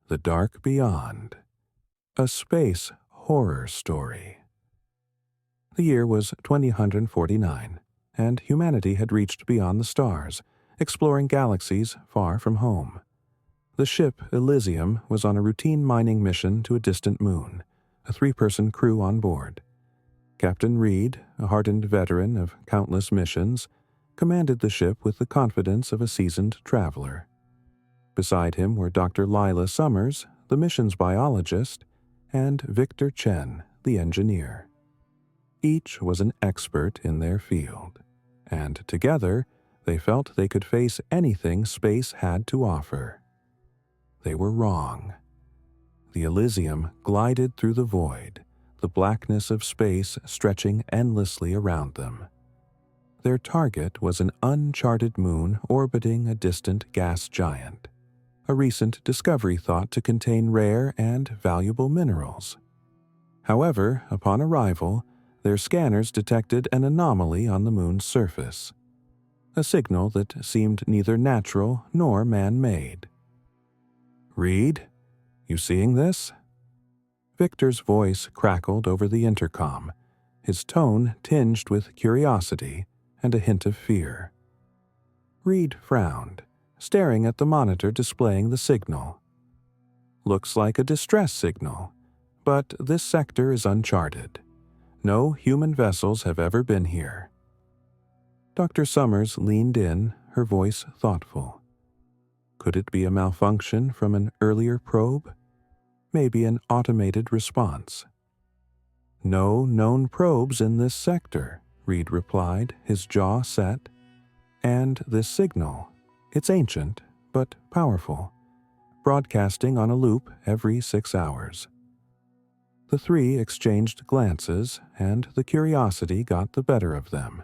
The Dark Beyond, a space horror story. The year was 2049, and humanity had reached beyond the stars, exploring galaxies far from home. The ship Elysium was on a routine mining mission to a distant moon, a three-person crew on board. Captain Reed, a hardened veteran of countless missions, commanded the ship with the confidence of a seasoned traveler. Beside him were Dr. Lila Summers, the mission's biologist, and Victor Chen, the engineer. Each was an expert in their field, and together they felt they could face anything space had to offer. They were wrong. The Elysium glided through the void, the blackness of space stretching endlessly around them. Their target was an uncharted moon orbiting a distant gas giant, a recent discovery thought to contain rare and valuable minerals. However, upon arrival, their scanners detected an anomaly on the moon's surface, a signal that seemed neither natural nor man-made. "Reed, you seeing this?" Victor's voice crackled over the intercom, his tone tinged with curiosity and a hint of fear. Reed frowned, staring at the monitor displaying the signal. "Looks like a distress signal, but this sector is uncharted. No human vessels have ever been here." Dr. Summers leaned in, her voice thoughtful. Could it be a malfunction from an earlier probe? Maybe an automated response. "No known probes in this sector," Reed replied, his jaw set. "And this signal, it's ancient, but powerful, broadcasting on a loop every 6 hours." The three exchanged glances, and the curiosity got the better of them.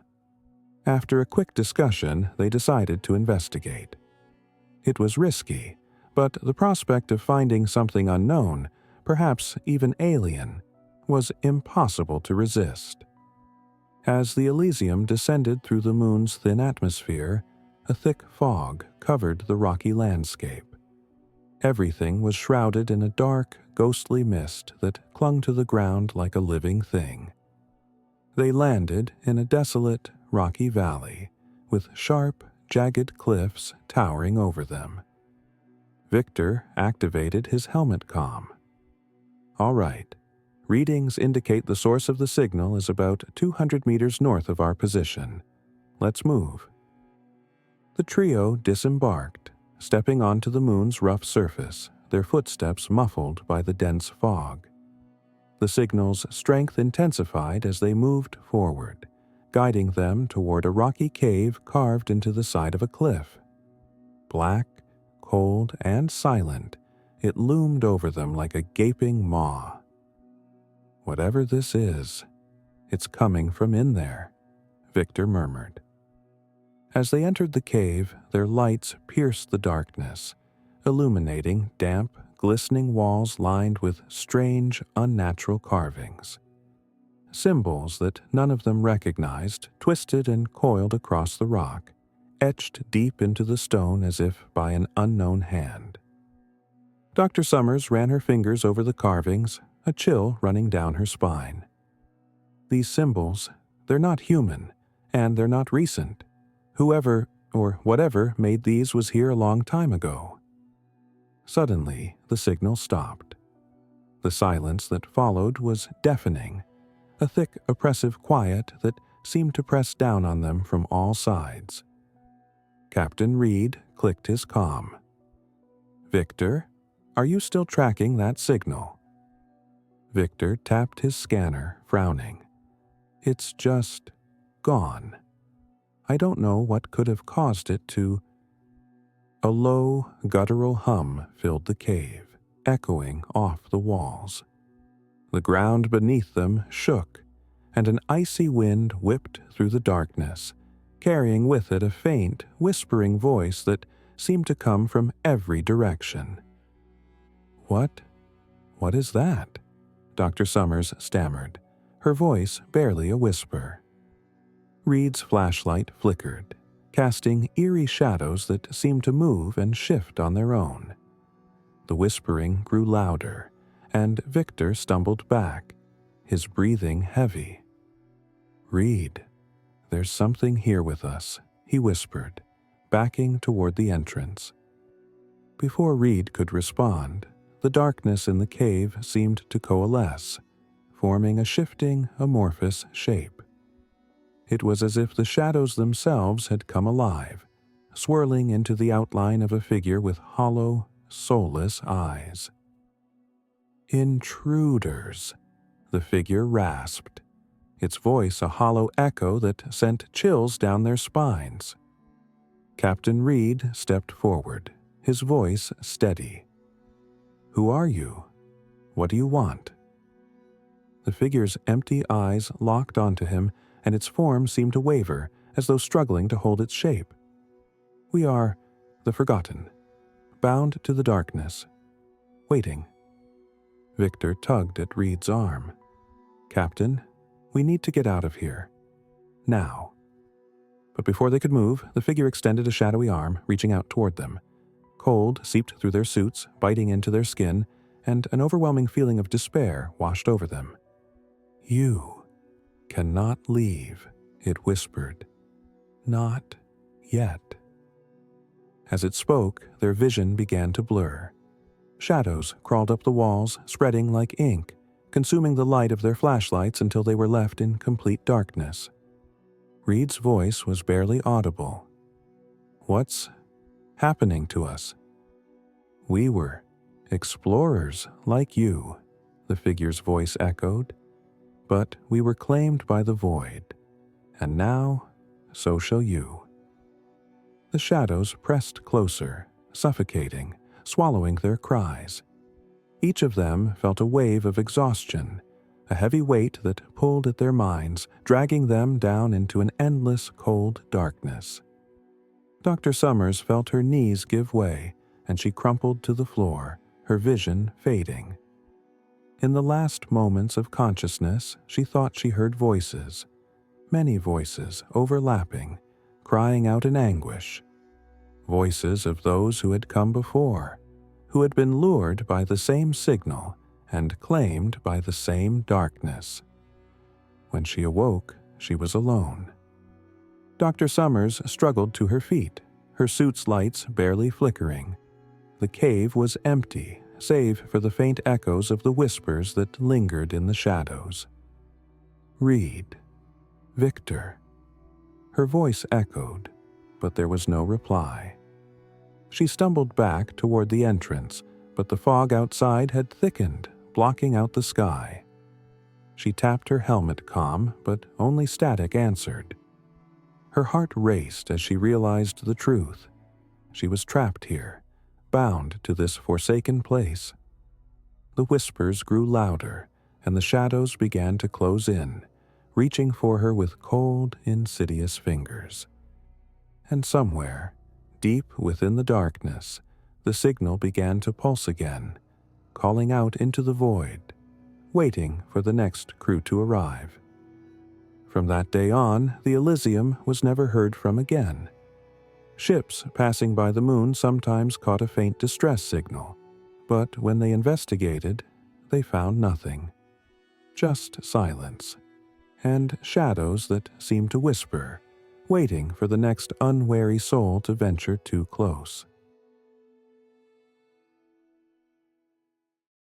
After a quick discussion, they decided to investigate. It was risky, but the prospect of finding something unknown, perhaps even alien, was impossible to resist. As the Elysium descended through the moon's thin atmosphere, a thick fog covered the rocky landscape. Everything was shrouded in a dark, ghostly mist that clung to the ground like a living thing. They landed in a desolate, rocky valley, with sharp, jagged cliffs towering over them. Victor activated his helmet comm. "All right. Readings indicate the source of the signal is about 200 meters north of our position. Let's move." The trio disembarked, stepping onto the moon's rough surface, their footsteps muffled by the dense fog. The signal's strength intensified as they moved forward, guiding them toward a rocky cave carved into the side of a cliff. Black, cold, and silent, it loomed over them like a gaping maw. "Whatever this is, it's coming from in there," Victor murmured. As they entered the cave, their lights pierced the darkness, illuminating damp, glistening walls lined with strange, unnatural carvings. Symbols that none of them recognized twisted and coiled across the rock, etched deep into the stone as if by an unknown hand. Dr. Summers ran her fingers over the carvings, a chill running down her spine. "These symbols, they're not human, and they're not recent. Whoever, or whatever, made these was here a long time ago." Suddenly, the signal stopped. The silence that followed was deafening, a thick, oppressive quiet that seemed to press down on them from all sides. Captain Reed clicked his comm. "Victor, are you still tracking that signal?" Victor tapped his scanner, frowning. "It's just gone. I don't know what could have caused it to—" A low, guttural hum filled the cave, echoing off the walls. The ground beneath them shook, and an icy wind whipped through the darkness, carrying with it a faint, whispering voice that seemed to come from every direction. What is that?" Dr. Summers stammered, her voice barely a whisper. Reed's flashlight flickered, casting eerie shadows that seemed to move and shift on their own. The whispering grew louder, and Victor stumbled back, his breathing heavy. "Reed, there's something here with us," he whispered, backing toward the entrance. Before Reed could respond, the darkness in the cave seemed to coalesce, forming a shifting, amorphous shape. It was as if the shadows themselves had come alive, swirling into the outline of a figure with hollow, soulless eyes. "Intruders," the figure rasped, its voice a hollow echo that sent chills down their spines. Captain Reed stepped forward, his voice steady. "Who are you? What do you want?" The figure's empty eyes locked onto him, and its form seemed to waver, as though struggling to hold its shape. "We are the Forgotten, bound to the darkness, waiting." Victor tugged at Reed's arm. "Captain, we need to get out of here. Now." But before they could move, the figure extended a shadowy arm, reaching out toward them. Cold seeped through their suits, biting into their skin, and an overwhelming feeling of despair washed over them. "You cannot leave," it whispered. "Not yet." As it spoke, their vision began to blur. Shadows crawled up the walls, spreading like ink, consuming the light of their flashlights until they were left in complete darkness. Reed's voice was barely audible. "What's happening to us?" "We were explorers like you," the figure's voice echoed. "But we were claimed by the void, and now so shall you." The shadows pressed closer, suffocating, swallowing their cries. Each of them felt a wave of exhaustion, a heavy weight that pulled at their minds, dragging them down into an endless cold darkness. Dr. Summers felt her knees give way, and she crumpled to the floor, her vision fading. In the last moments of consciousness, she thought she heard voices, many voices overlapping, crying out in anguish. Voices of those who had come before, who had been lured by the same signal and claimed by the same darkness. When she awoke, she was alone. Dr. Summers struggled to her feet, her suit's lights barely flickering. The cave was empty, save for the faint echoes of the whispers that lingered in the shadows. "Reed. Victor." Her voice echoed, but there was no reply. She stumbled back toward the entrance, but the fog outside had thickened, blocking out the sky. She tapped her helmet comm, but only static answered. Her heart raced as she realized the truth. She was trapped here, bound to this forsaken place. The whispers grew louder, and the shadows began to close in, reaching for her with cold, insidious fingers. And somewhere, deep within the darkness, the signal began to pulse again, calling out into the void, waiting for the next crew to arrive. From that day on, the Elysium was never heard from again. Ships passing by the moon sometimes caught a faint distress signal, but when they investigated, they found nothing. Just silence, and shadows that seemed to whisper, waiting for the next unwary soul to venture too close.